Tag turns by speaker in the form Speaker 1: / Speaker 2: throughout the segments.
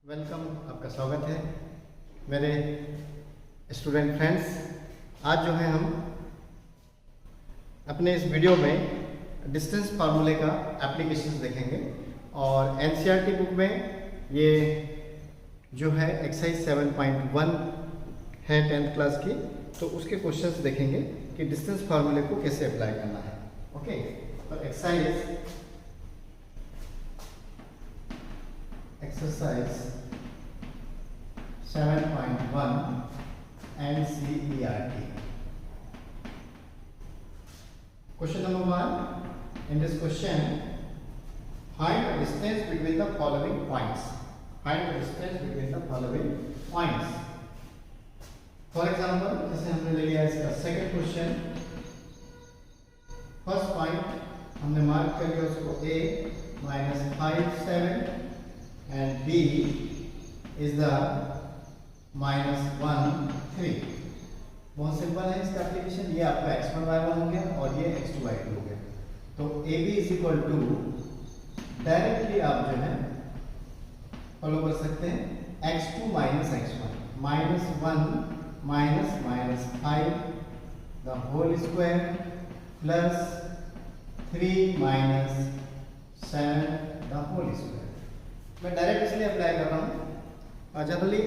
Speaker 1: Welcome, आपका स्वागत है मेरे स्टूडेंट फ्रेंड्स। आज जो है हम अपने इस वीडियो में डिस्टेंस फार्मूले का एप्लीकेशंस देखेंगे और एनसीईआरटी बुक में ये जो है एक्सरसाइज 7.1 है 10th क्लास की, तो उसके क्वेश्चंस देखेंगे कि डिस्टेंस फार्मूले को कैसे अप्लाई करना है। ओके, तो exercise 7.1 NCERT. Question number 1. In this question, find the distance between the following points. Find the distance between the following points. For example, जैसे हमने ले लिया इसका सेकंड क्वेश्चन, फर्स्ट पॉइंट हमने मार्क कर लिया उसको A -5 7 and B is the -1 3। बहुत सिंपल है इसका एप्लीकेशन। ये आपका x1 y1 हो गया और ये x2 y2 हो गया। तो AB is equal to directly आप जो है फॉलो कर सकते हैं x2 minus x1 -1 -5 the whole square plus 3 -7 the whole square. मैं डायरेक्ट इसलिए अप्लाई कर रहा हूँ। जनरली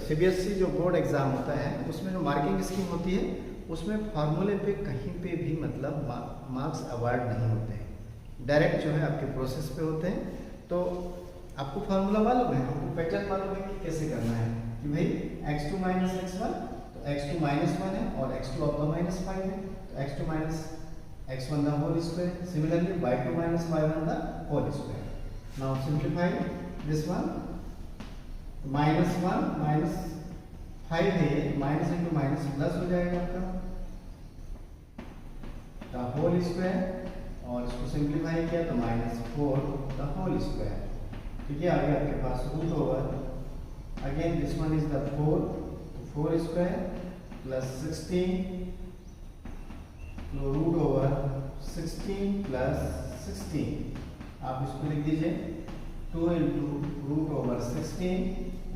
Speaker 1: सीबीएसई जो बोर्ड एग्जाम होता है उसमें जो मार्किंग स्कीम होती है उसमें फार्मूले पे कहीं पे भी मतलब मार्क्स अवार्ड नहीं होते हैं, डायरेक्ट जो है आपके प्रोसेस पे होते हैं। तो आपको फार्मूला मालूम है, आपको पैटर्न मालूम है कि कैसे करना है कि भाई x2 माइनस x1, तो x2 -1 है और x2 आपका -5 है, तो x2 minus x1 the whole square. Similarly y2 minus y1 the whole square. Now simplify this one, -1 -5 है, माइनस इंटू माइनस प्लस हो जाएगा आपका द होल स्क्वायर, और इसको सिंप्लीफाई किया तो -4 द होल स्क्वायर। ठीक है, आगे आपके पास root over again this one is the 4, तो 4 स्क्वायर प्लस 16, तो रूट ओवर 16 प्लस 16। आप इसको लिख दीजिए 2 into root over 16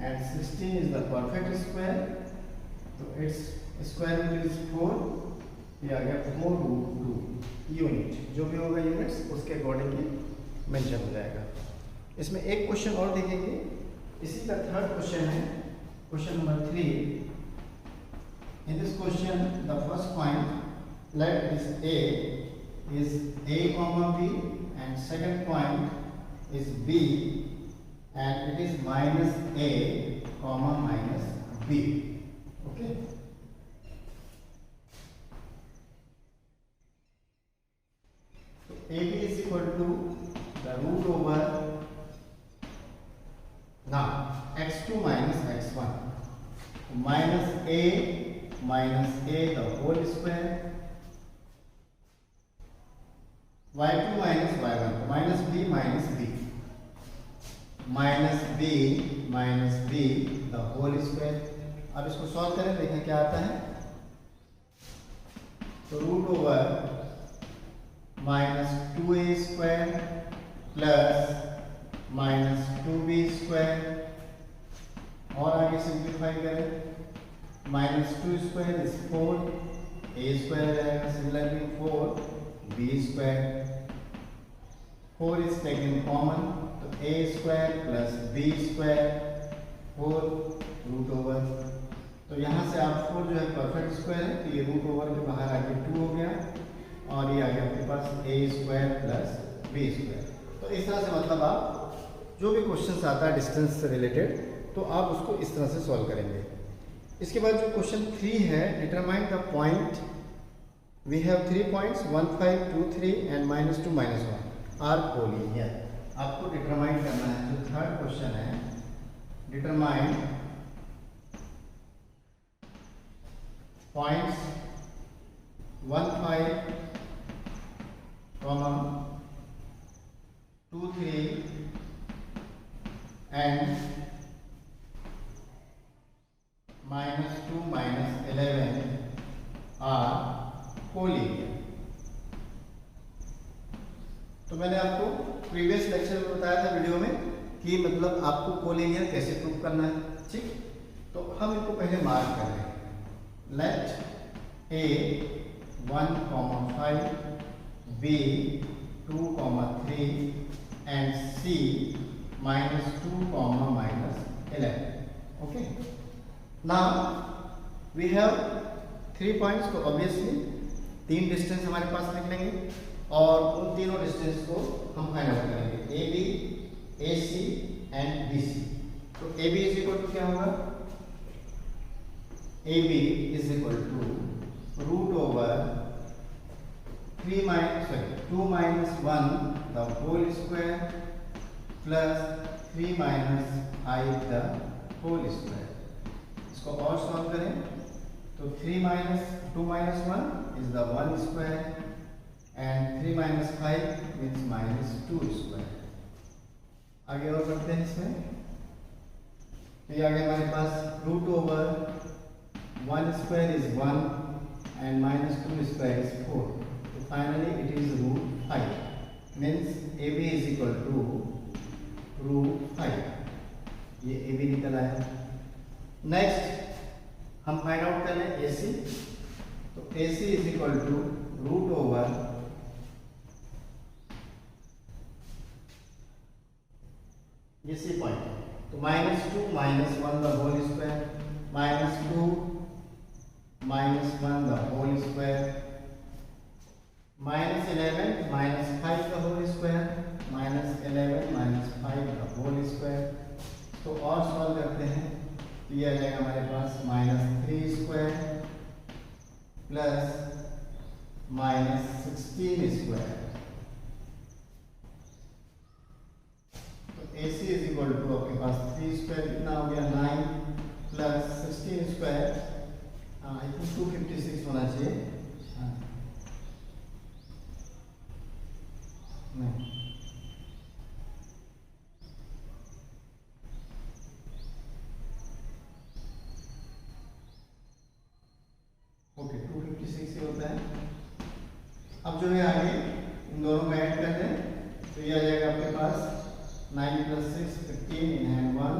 Speaker 1: and 16 is the perfect square, तो its square root is 4, ये आ गया 4√2 यूनिट। जो भी होगा यूनिट्स उसके अकॉर्डिंगली मेंशन हो जाएगा। इसमें एक क्वेश्चन और देखेंगे, इसी का थर्ड क्वेश्चन है, question number 3। In this question the first point let this A is A, B and second point is B and it is -A, -B. Okay, so AB is equal to the root over now x2 minus x1, -A the whole square, y2 minus y1 -B minus B, -B the whole square. अब इसको solve करें, देखें क्या आता है। तो root over -2A square plus -2B square, और आगे सिंप्लीफाई करें -2 स्क्वायर इज 4, A स्क्वायर रहेगा, similarly 4B square, 4 is taken common, तो A square plus B square 4 root over, तो यहाँ से आप 4 जो है परफेक्ट स्क्वायर है, तो ये रूट ओवर के बाहर आके 2 हो गया, और ये आ गया आपके पास A square plus B square. तो इस तरह से मतलब आप जो भी क्वेश्चन आता है डिस्टेंस से रिलेटेड, तो आप उसको इस तरह से सॉल्व करेंगे। इसके बाद जो क्वेश्चन 3 है, determine the point, we have 3 points 1 5 2 3 and -2 -1 are collinear. आपको डिटरमाइन करना है, जो थर्ड क्वेश्चन है, determine points 1 5 2 3 and -2 -11 are collinear. तो मैंने आपको प्रीवियस लेक्चर में बताया था वीडियो में कि मतलब आपको कोलिनियर कैसे प्रूव करना है। ठीक, तो हम इनको पहले मार्क कर रहे हैं। Let A 1,5, B 2,3 and C -2,-11. Okay, now we have 3 points, तो ऑब्वियसली 3 डिस्टेंस हमारे पास निकलेंगे और उन तीनों डिस्टेंस को हम फाइंड आउट करेंगे, AB, AC एंड BC। तो AB इज इक्वल टू क्या होगा, AB is equal to root over 2 minus 1 the whole square plus 3 minus 5 the whole square। इसको और सॉल्व करें तो 2 minus 1 is the 1 square and 3 minus 5 means -2 square। आगे और बढ़ते हैं इसमें, तो ये आगे हमारे पास root over 1 square is 1 and -2 square is 4, so finally it is root 5, means AB is equal to root 5। ये AB निकल आया। नेक्स्ट हम फाइंड आउट कर लें AC, तो AC is equal to root over ये सी पॉइंट, तो -2 minus 1 the whole square -2 minus 1 the whole square -11 minus 5 the whole square -11 minus 5 the whole square। तो और सॉल्व करते हैं तो ये आ जाएगा हमारे पास -3 square प्लस -16 square। तो AC इज इक्वल टू आपके पास 3 square कितना हो गया 9 प्लस 16 square, आई थिंक 256 होना चाहिए, नहीं ओके 256 ही होता है। अब जो है आगे इन दोनों को ऐड कर दें तो ये आ जाएगा आपके पास 9 plus 6 15 in hand 1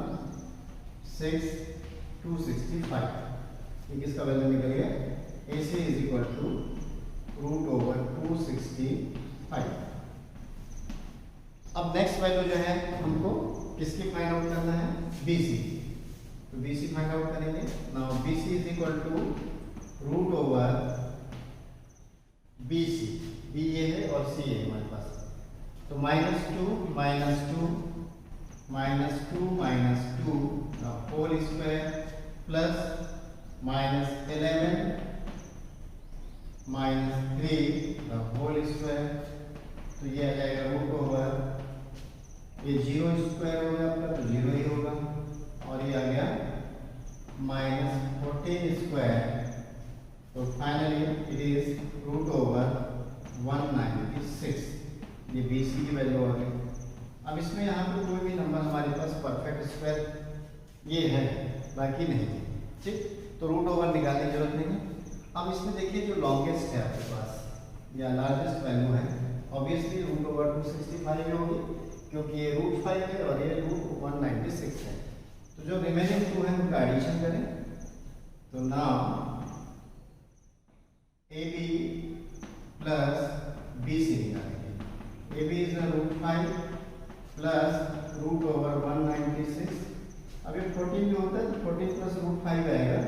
Speaker 1: 6 265। ये किसका वैल्यू निकल गया, AC is equal to root over 265। अब नेक्स्ट वैल्यू जो है हमको किसकी फाइंड आउट करना है, BC, तो BC फाइंड आउट करेंगे। Now BC is equal to root over BC, B ये है और C है हमारे पास, तो -2 minus 2 the whole square plus -11 minus 3 the whole square। तो ये आ जाएगा रूट ओवर, ये 0 स्क्वायर हो गया आपका तो 0 ही होगा, और ये आ गया -14 स्क्वायर, तो finally it is root over 196। ये BC की वैल्यू आ गई। अब इसमें यहाँ पे कोई भी नंबर हमारे पास परफेक्ट स्क्वायर ये है, बाकी नहीं है। ठीक, तो रूट ओवर निकालने की जरूरत नहीं है। अब इसमें देखिए जो लॉन्गेस्ट है आपके पास या लार्जेस्ट वैल्यू है, ऑब्वियसली रूट ओवर 265 होगी क्योंकि ये रूट 5 है और ये रूट 196 है। तो जो रिमेनिंग 2 है उनका एडिशन करें, तो नाउ AB प्लस BC निकालेंगे। AB is root 5 plus root over 196। अब ये 14 भी होता है तो 14 प्लस रूट 5 आएगा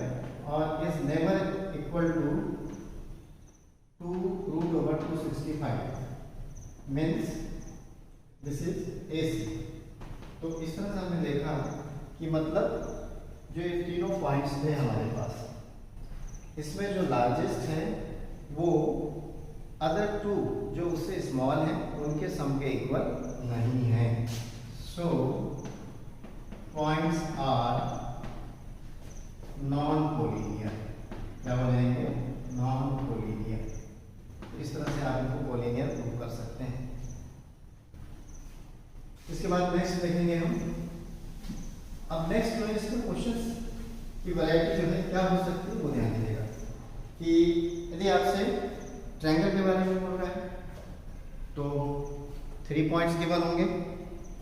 Speaker 1: और is never equal to 2 root over 265, means this is AC। तो इस तरह से हमने देखा कि मतलब जो ये तीनों पॉइंट्स थे हमारे पास, इसमें जो लार्जेस्ट है वो अदर 2 जो उससे स्मॉल है उनके सम के इक्वल नहीं है। सो पॉइंट्स आर नॉन कोलिनियर, क्या बोलेंगे, नॉन कोलिनियर। इस तरह से आप इनको कोलिनियर प्रूव कर सकते हैं। इसके बाद नेक्स्ट देखेंगे हम। अब नेक्स्ट जो है इसमें क्वेश्चंस की वैरायटी जो है क्या हो सकती है वो ध्यान दीजिएगा कि यदि आपसे ट्रायंगल के बारे में बोल रहा है तो 3 पॉइंट्स गिवन होंगे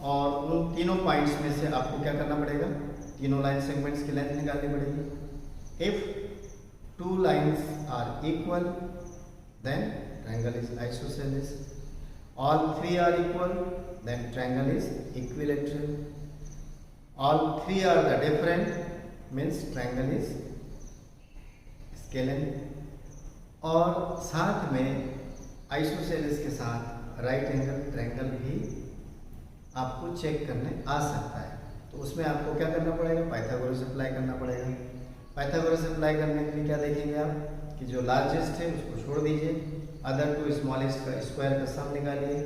Speaker 1: और उन तीनों पॉइंट्स में से आपको क्या करना पड़ेगा, तीनों लाइन सेगमेंट्स की लेंथ निकालनी पड़ेगी। If two lines are equal then triangle is isosceles, all three are equal then triangle is equilateral, all three are the different means triangle is scalene, और साथ में आइसोसेलेस के साथ राइट एंगल ट्रायंगल भी आपको check करने आ सकता है। तो उसमें आपको क्या करना पड़ेगा, पाइथागोरस अप्लाई करना पड़ेगा। पाइथागोरस अप्लाई करने के लिए क्या देखेंगे आप कि जो लार्जेस्ट है उसको छोड़ दीजिए, अदर टू स्मॉलेस्ट का स्क्वायर का सम निकालिए।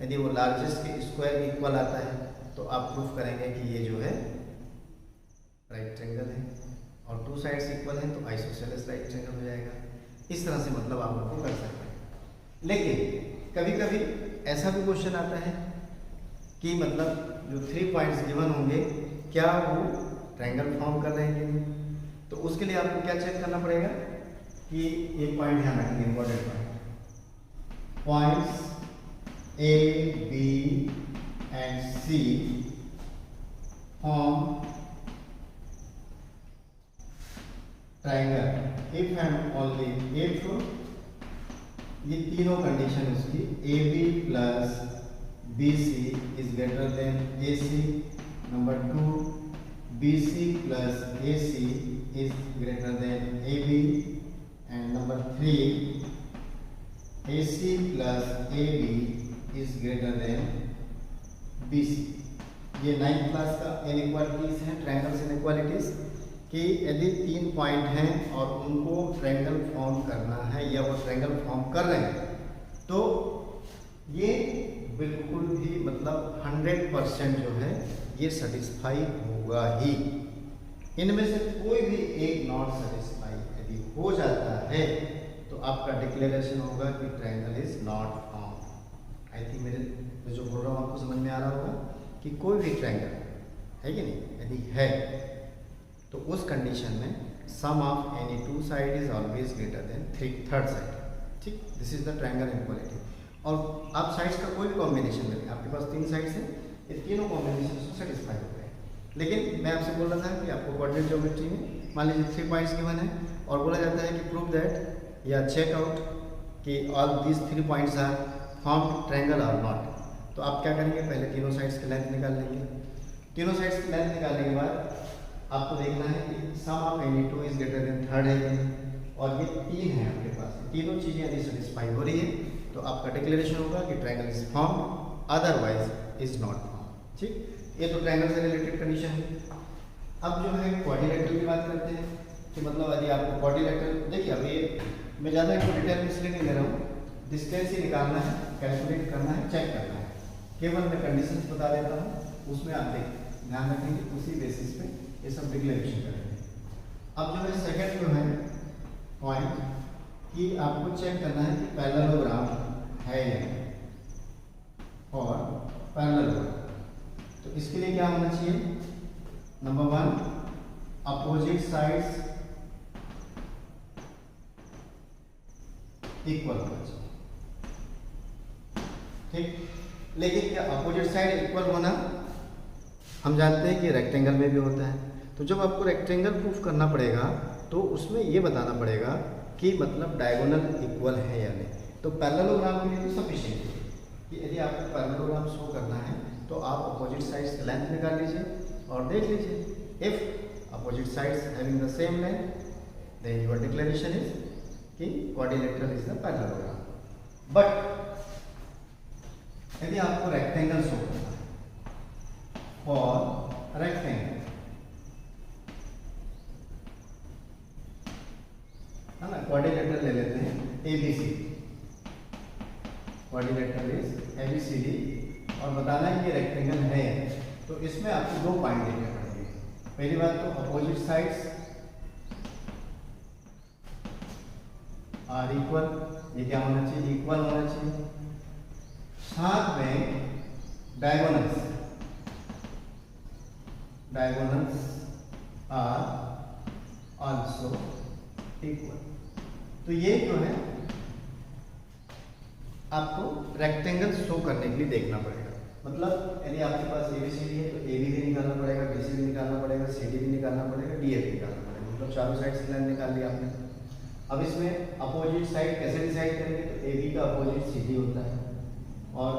Speaker 1: यदि वो लार्जेस्ट के स्क्वायर के इक्वल आता है तो आप प्रूफ करेंगे कि ये जो है राइट ट्रायंगल है, और टू साइड्स इक्वल हैं तो आइसोसेलेस राइट ट्रायंगल हो जाएगा। इस तरह से मतलब आप लोग कर सकते हैं। लेकिन कभी कभी ऐसा भी क्वेश्चन आता है कि मतलब जो 3 पॉइंट्स गिवन होंगे क्या वो ट्रायंगल फॉर्म कर रहे हैं कि नहीं, तो उसके लिए आपको क्या चेक करना पड़ेगा कि एक पॉइंट ध्यान रखेंगे, important points A B and C form triangle if and only if ये तीनों कंडीशन उसकी A B plus B C is greater than A C, number 2 B C plus A C is greater than A B, and number 3 A C plus A B is greater than B C. ये 9th class का inequalities हैं, triangles inequalities, कि यदि 3 point हैं और उनको triangle form करना है या वो ट्रायंगल फॉर्म कर रहे हैं तो ये बिल्कुल भी मतलब 100% जो है ये सेटिस्फाई होगा ही। इनमें से कोई भी एक नॉट सेटिस्फाई यदि हो जाता है तो आपका डिक्लेरेशन होगा कि triangle is not form. I think मेरे जो बोल रहा हूँ आपको समझ में आ रहा होगा कि कोई भी ट्रायंगल है कि नहीं, यदि है तो उस कंडीशन में sum of any two side is always greater than third side. ठीक, this is the triangle inequality. और आप साइड्स का कोई भी कॉम्बिनेशन लें, आपके पास 3 साइड्स हैं, ये तीनों कॉम्बिनेशन से सेटिस्फाई हो गए। लेकिन मैं आपसे बोल रहा था कि आपको कोऑर्डिनेट ज्योमेट्री में मान लीजिए 3 पॉइंट्स गिवन है और बोला जाता है कि प्रूव दैट या चेक आउट कि all these 3 points are form triangle और नॉट। तो आप क्या करेंगे, पहले तीनों साइड्स की लेंथ निकाल लेंगे। तीनों साइड्स की लेंथ निकालने के बाद आपको देखना है कि sum of any two is greater than third है, और ये 3 है आपके पास। तीनों चीज़ें यदि सेटिस्फाई हो रही है तो आपका डिक्लेरेशन होगा कि triangle is form, otherwise is not form. ठीक, ये तो ट्रायंगल से रिलेटेड कंडीशन है। अब जो है क्वाड्रिलेटरल की बात करते हैं कि मतलब यदि आपको क्वाड्रिलेटरल, देखिए अब ये मैं ज़्यादा इसको डिटेल में इसलिए नहीं ले रहा हूँ, डिस्टेंस ही निकालना है, कैलकुलेट करना है, चेक करना है, केवल मैं कंडीशन बता देता हूँ, उसमें आप ध्यान रखेंगे, उसी बेसिस पे ये सब डिक्लेरेशन करेंगे। अब जो है सेकंड जो है पॉइंट कि आपको चेक करना है कि पैरेललोग्राम है या नहीं, और पैरेललोग्राम तो इसके लिए क्या होना चाहिए, नंबर 1 अपोजिट साइड्स इक्वल होना चाहिए। ठीक, लेकिन क्या अपोजिट साइड इक्वल होना हम जानते हैं कि रेक्टेंगल में भी होता है। तो जब आपको रेक्टेंगल प्रूफ करना पड़ेगा तो उसमें ये बताना पड़ेगा कि मतलब डायगोनल इक्वल है या नहीं। तो पैरेललोग्राम के लिए तो सफिशिएंट है कि यदि आपको पैरेललोग्राम शो करना है तो आप अपोजिट साइड्स की लेंथ निकाल लीजिए और देख लीजिए। If opposite sides having the same length then your declaration is कि quadrilateral is the parallelogram. But यदि आपको रेक्टेंगल शो करना है फॉर रेक्टेंगल, है ना, क्वाड्रिलेटरल ले लेते हैं ABC, क्वाड्रिलेटरल इज ABCD, और बताना है कि रेक्टेंगल है, तो इसमें आपको 2 पॉइंट देखने पड़ेंगे। पहली बात तो अपोजिट साइड्स आर इक्वल, ये क्या होना चाहिए, इक्वल होना चाहिए। साथ में डायगोनल्स आर आल्सो इक्वल। तो ये जो है आपको रेक्टेंगल शो करने के लिए देखना पड़ेगा। मतलब यदि आपके पास ABCD है तो AB भी निकालना पड़ेगा, BC भी निकालना पड़ेगा, CD भी निकालना पड़ेगा, DF भी निकालना पड़ेगा, मतलब चारों साइड की लाइन निकाल लिया आपने। अब इसमें अपोजिट साइड कैसे डिसाइड करेंगे, तो AB का अपोजिट CD होता है और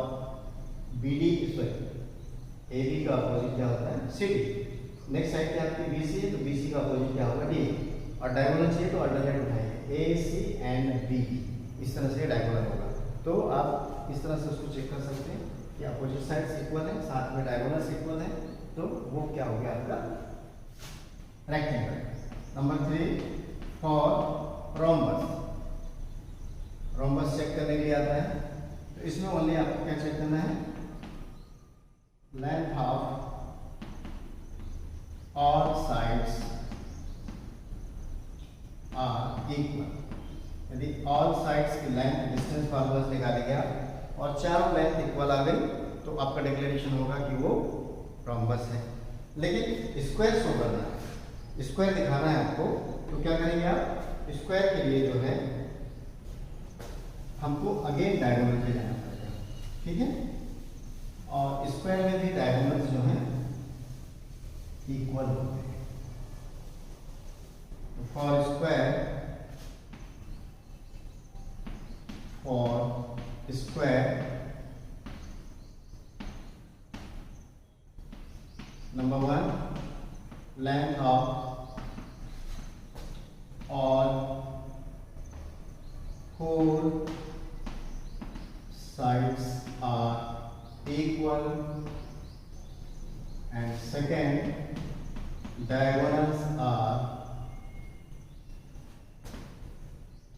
Speaker 1: AB का अपोजिट क्या होता है, CD। नेक्स्ट साइड पे आपकी BC है तो BC का अपोजिट क्या होगा, DA। और डायगोनल चाहिए तो अल्टरनेट उठाएंगे, AC एंड BE, इस तरह से डायगोनल होगा। तो आप इस तरह से उसको चेक कर सकते हैं कि अपोजिट साइड्स इक्वल है, साथ में डायगोनल्स इक्वल है, तो वो क्या हो गया आपका rectangle. Number 3 for rhombus. Rhombus check करने के लिए आता है, तो इसमें ओनली आपको क्या चेक करना है, length of all sides are equal. यदि ऑल साइड्स की लेंथ डिस्टेंस फार्मूला निकाले गया और चारों लेंथ इक्वल आ गई तो आपका डिक्लेरेशन होगा कि वो रोम्बस है। लेकिन स्क्वायर शो करना है, स्क्वायर दिखाना है आपको, तो क्या करेंगे आप, स्क्वायर के लिए जो है हमको अगेन डायगोनल पे जाना पड़ेगा, ठीक है। और स्क्वायर में भी डायगोनल्स जो हैं इक्वल होते हैं। For square number 1 length of all four sides are equal, and second diagonals are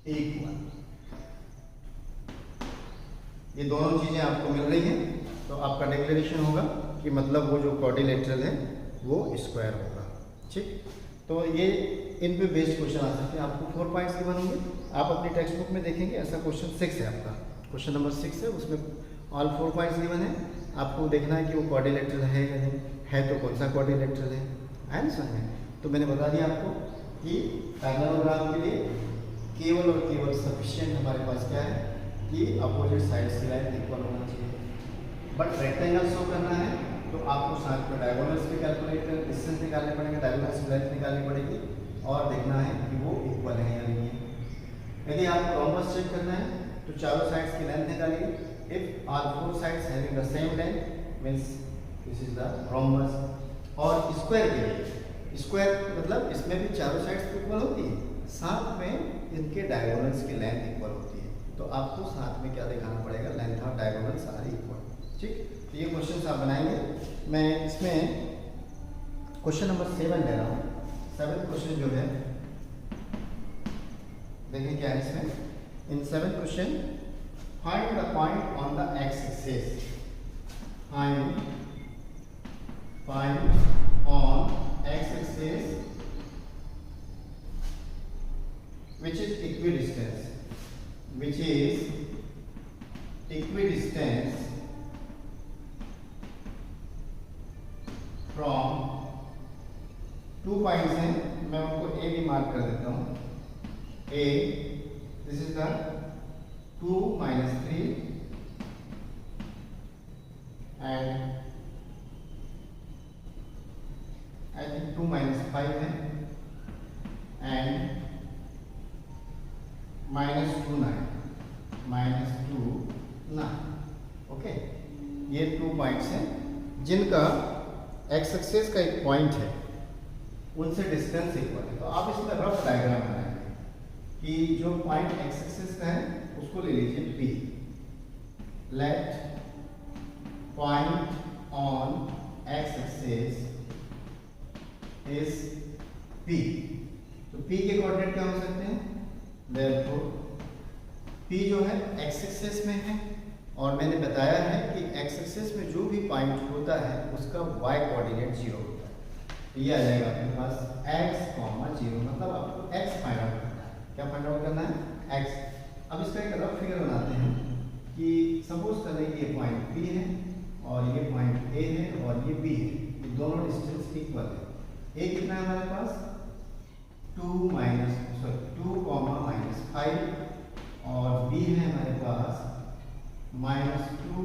Speaker 1: equal। ये दोनों चीजें आपको मिल रही हैं तो आपका डिक्लेरेशन होगा कि मतलब वो जो क्वाड्रिलेटरल है वो स्क्वायर होगा, ठीक। तो ये इन पे बेस्ड क्वेश्चन आ सकते हैं। आपको 4 पॉइंट्स के बनोगे, आप अपनी टेक्स्ट बुक में देखेंगे ऐसा क्वेश्चन 6 है आपका, क्वेश्चन नंबर 6 है, उसमें ऑल 4 पॉइंट्स गिवन है। आपको देखना है कि वो क्वाड्रिलेटरल है या नहीं है, तो कौन सा क्वाड्रिलेटरल है ना समझ में। तो मैंने बता दिया आपको कि पैरेललोग्राम के लिए केवल और केवल सफिशिएंट हमारे पास क्या है कि अपोजिट साइड्स की लाइन इक्वल होना चाहिए। बट रेक्टेंगल शो करना है तो आपको साथ में डायगोनल्स भी कैलकुलेट कर डिस्टेंस निकालने पड़ेंगे, डायगोनल्स की लेंथ निकालनी पड़ेगी और देखना है कि वो इक्वल है या नहीं है। यदि आपको रोम्बस चेक करना है तो चारों साइड्स की लेंथ निकालिए। If all 4 sides having the same length means this is the rhombus. और स्क्वायर के लिए, स्क्वायर मतलब इसमें भी चारों साइड्स इक्वल होती है, साथ में इनके डायगोनल्स की लेंथ इक्वल होती है। तो आपको साथ में क्या दिखाना पड़ेगा, length of diagonals are equal, ठीक। तो ये क्वेश्चन आप बनाएंगे। मैं इसमें क्वेश्चन नंबर 7 ले रहा हूँ। 7 क्वेश्चन जो है देखिए क्या है इसमें। In 7 question find the point on the x axis, find on x axis which is equidistance from 2 points हैं, मैं उनको ए भी मार्क कर देता हूँ। A this is the 2 - 3 and I think 2 - 5 है एंड -2 9 ओके। ये 2 पॉइंट्स हैं जिनका एक्स एक्सिस का एक पॉइंट है, उनसे डिस्टेंस इक्वल है। तो आप इसमें रफ डायग्राम बनाएंगे कि जो पॉइंट एक्स एक्सिस का है उसको ले लीजिए P। Let point on x axis is P। तो P के कोऑर्डिनेट क्या हो सकते हैं, Therefore, P जो है एक्स एक्सिस में है और मैंने बताया है कि एक्स एक्सिस में जो भी पॉइंट होता है उसका y कोऑर्डिनेट 0 होता है। तो ये आ जाएगा आपके पास x, 0, मतलब आपको x फाइंड आउट करना है। क्या फाइंड आउट करना है, x। अब इसका एक रफ फिगर बनाते हैं कि सपोज कर लें कि ये पॉइंट P है और ये पॉइंट A है और ये B है, ये दोनों डिस्टेंस इक्वल है। A कितना है हमारे पास 2, -5 और B है हमारे पास -2,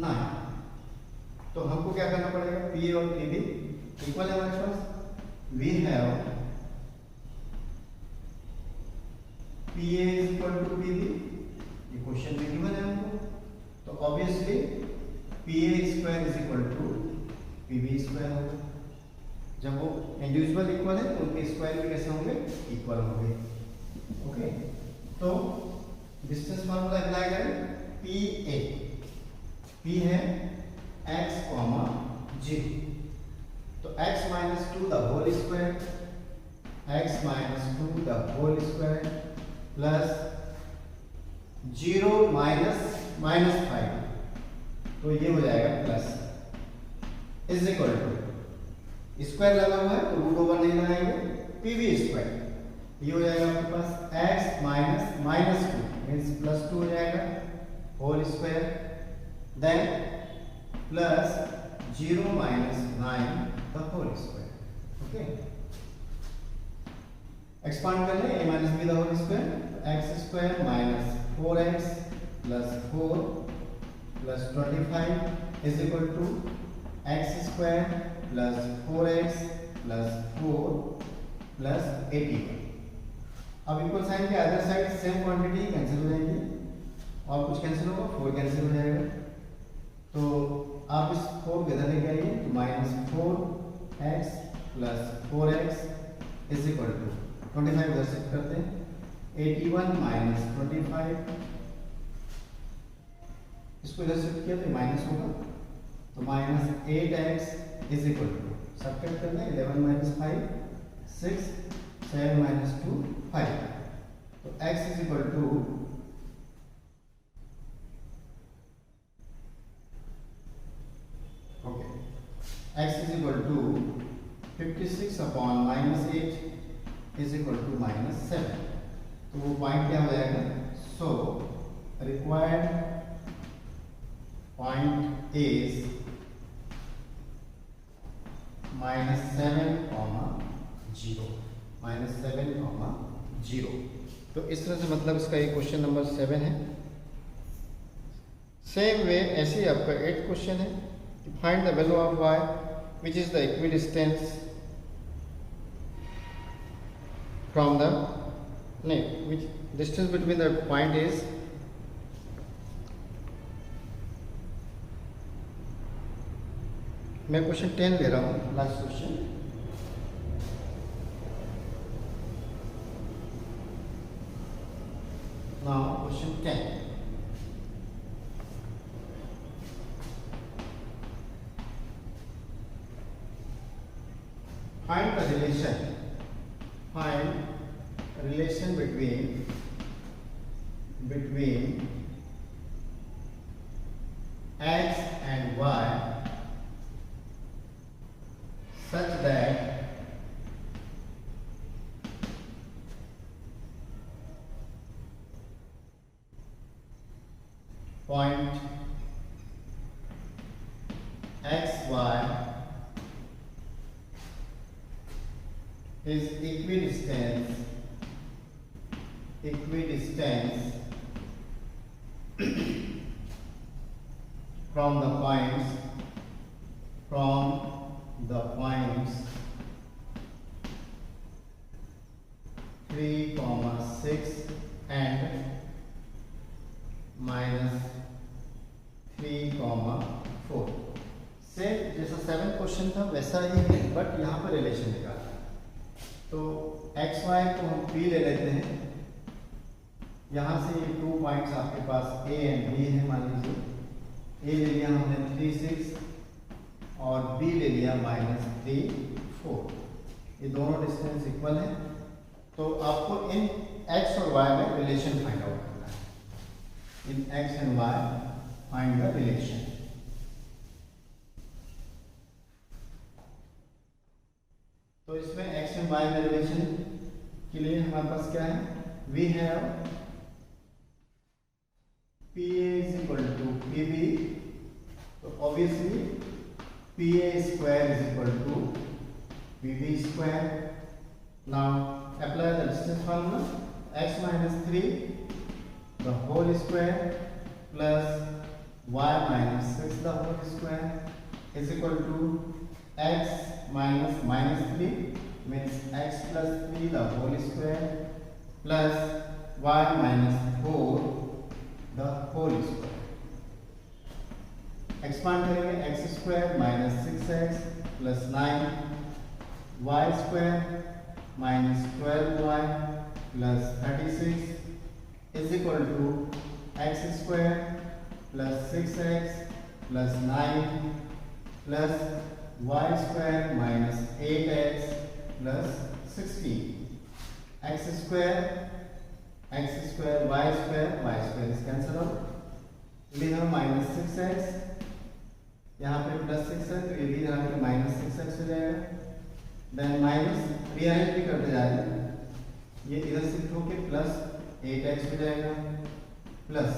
Speaker 1: 9। तो हमको क्या करना पड़ेगा, पी ए और पी बी इक्वल है हमारे पास, we have P A is equal to P B, ये क्वेश्चन में गिवन है हमको, तो obviously P A square is equal to P B square होगा। जब वो इंडिविजुअल इक्वल है तो उनके स्क्वायर भी कैसे होंगे, इक्वल होंगे। ओके, तो डिस्टेंस फार्मूला अप्लाई करें, पी ए, पी है x कॉमा जी, तो x minus two the whole square, x minus two the whole square plus 0 minus minus 5, तो ये हो जाएगा plus is equal to, square लगा हुआ है तो रूट ओवर नहीं लगाएंगे, पी वी स्क्वायर, ये हो जाएगा आपके पास x minus minus two means plus 2 हो जाएगा whole square, then plus 0 minus 9 the whole square. Okay, expand कर लें, a minus B the whole square, x square minus 4x plus 4 plus 25 is equal to x square plus 4x plus 4 plus 81। अब equal sign के other side same quantity cancel हो जाएंगी और कुछ cancel होगा, 4 cancel हो जाएगा, तो आप इस 4 को इधर लेके आइए, तो minus 4x plus 4x is equal to 25 इधर शिफ्ट करते हैं, 81 माइनस 25, इसको इधर शिफ्ट किया तो माइनस होगा, तो minus 8x is equal to, subtract करना है, 11 माइनस 5 6, 7 माइनस 2 5, तो x is equal to x is equal to 56 upon minus 8 is equal to minus 7, तो वो पॉइंट क्या हो जाएगा, so required point is minus 7 comma 0, minus 7 comma 0। तो इस तरह से मतलब इसका ये क्वेश्चन नंबर 7 है। सेम वे ऐसे ही आपका 8 क्वेश्चन है, find the value of y which is the equidistance from the which distance between the point is मैं क्वेश्चन 10 ले रहा हूँ, last question, now question 10, find the relation between x and y such that point x y is equidistant from the points 3, 6 and minus 3, 4। Same जैसा 7 question था वैसा ही है, but यहाँ पर रिलेशन निकालना है। तो एक्स वाई को हम पी ले लेते हैं, यहाँ से ये 2 पॉइंट्स आपके पास ए एंड बी है, मान लीजिए ए ले लिया हमने 3, 6 और बी ले लिया -3, 4, ये दोनों डिस्टेंस इक्वल है। तो आपको इन एक्स और वाई में रिलेशन फाइंड आउट करना है, in x and y find the relation. तो इसमें एक्स एंड वाई में रिलेशन के लिए हमारे पास क्या है, we have P A is equal to P B, तो obviously P A square is equal to P B square. Now apply the distance formula, x minus 3 the whole square plus y minus 6 the whole square is equal to x minus minus 3 means x plus 3 the whole square plus y minus 4 the whole square. Expand करेंगे x square minus 6x plus 9 y square minus 12y plus 36 is equal to x square plus 6x plus 9 plus y square minus 8x plus 16 x square y square is cancel out, इधर minus 6x यहाँ पे plus 6 है तो ये भी यहाँ पे minus 6x हो जाएगा, देन माइनस रीअरेंज भी करते जा रहे हैं, ये इधर शिफ्ट होके प्लस 8x हो जाएगा प्लस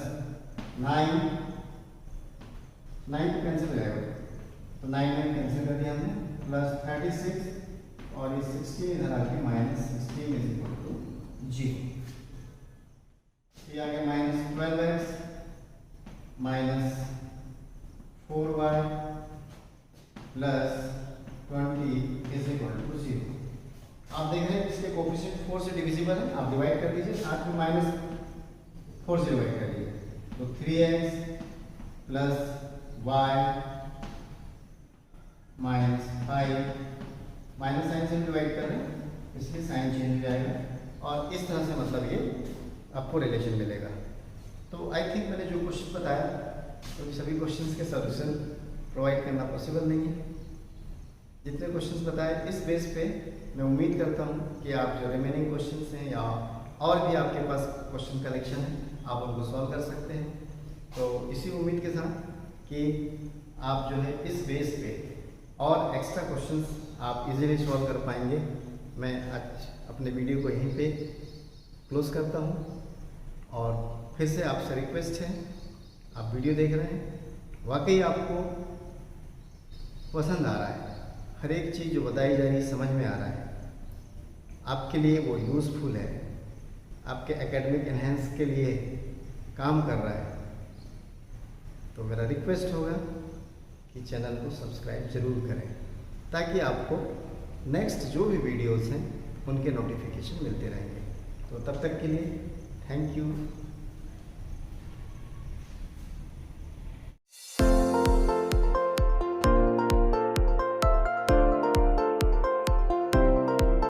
Speaker 1: 9 तो कैंसिल हो जाएगा तो 9 कैंसिल कर दिया हमने प्लस 36 और ये 16 इधर आके माइनस 16 इज इक्वल टू 0। ये आ गया minus 12x minus 4y plus 20 is equal to 0। आप देख रहे हैं इसके कोफिशिएंट 4 से डिविजिबल है, आप डिवाइड कर दीजिए, साथ में माइनस 4 से डिवाइड कर दीजिए तो 3x plus y minus 5 minus sign से डिवाइड कर रहे हैं इसलिए साइन चेंज हो जाएगा और इस तरह से मतलब ये आपको रिलेशन मिलेगा। तो आई थिंक मैंने जो क्वेश्चन बताया तो सभी क्वेश्चंस के सॉल्यूशन प्रोवाइड करना पॉसिबल नहीं है। जितने क्वेश्चंस बताए इस बेस पे मैं उम्मीद करता हूँ कि आप जो रिमेनिंग क्वेश्चंस हैं या और भी आपके पास क्वेश्चन कलेक्शन है आप उनको सॉल्व कर सकते हैं। तो इसी उम्मीद के साथ कि आप जो है इस बेस पे और एक्स्ट्रा क्वेश्चंस आप इजीली सॉल्व कर पाएंगे। मैं आज अपने वीडियो को यहीं पे क्लोज करता हूँ और फिर से आपसे रिक्वेस्ट है, आप वीडियो देख रहे हैं, वाकई आपको पसंद आ रहा है, हर एक चीज़ जो बताई जा रही है समझ में आ रहा है, आपके लिए वो यूज़फुल है, आपके एकेडमिक एनहेंस के लिए काम कर रहा है, तो मेरा रिक्वेस्ट होगा कि चैनल को सब्सक्राइब ज़रूर करें ताकि आपको नेक्स्ट जो भी वीडियोज़ हैं उनके नोटिफिकेशन मिलते रहेंगे। तो तब तक के लिए थैंक यू।